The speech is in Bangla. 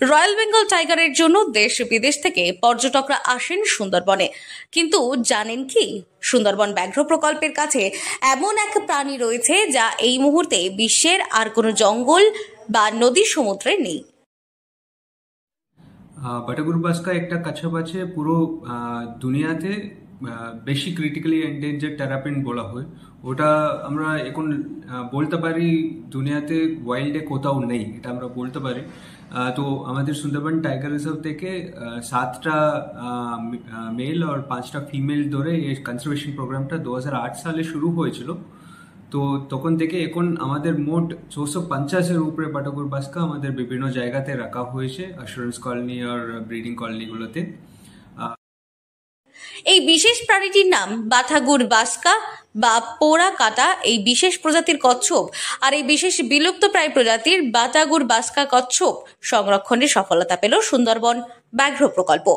রয়্যাল বেঙ্গল টাইগারের জন্য দেশ বিদেশ থেকে পর্যটকরা আসেন সুন্দরবনে। কিন্তু জানেন কি, সুন্দরবন ব্যাঘ্র প্রকল্পের কাছে এমন এক প্রাণী রয়েছে যা এই মুহূর্তে বিশ্বের আর কোনো জঙ্গল বা নদী সমুদ্রে নেই। বাটাগুর বাসকা একটা কচ্ছপ আছে পুরো দুনিয়াতে বেশি ক্রিটিক্যালি এন্ডেঞ্জার্ড টেরাপিন বলা হয়। ওটা আমরা এখন বলতে পারি দুনিয়াতে ওয়াইল্ডে কোথাও নেই, এটা আমরা বলতে পারি। তো আমাদের সুন্দরবন টাইগার রিজার্ভ থেকে 7টা মেল আর 5টা ফিমেল ধরে এই কনজারভেশন প্রোগ্রামটা 2008 সালে শুরু হয়েছিল। তো তখন থেকে এখন আমাদের মোট 450-এর উপরে বাটাগুর বাসকা আমাদের বিভিন্ন জায়গাতে রাখা হয়েছে, অ্যাসুরেন্স কলোনি আর ব্রিডিং কলোনিগুলোতে। এই বিশেষ প্রাণীটির নাম বাথাগুর বাসকা বা পোড়া কাটা। এই বিশেষ প্রজাতির কচ্ছপ আর এই বিশেষ বিলুপ্তপ্রায় প্রজাতির বাটাগুর বাসকা কচ্ছপ সংরক্ষণে সফলতা পেল সুন্দরবন ব্যাঘ্র প্রকল্প।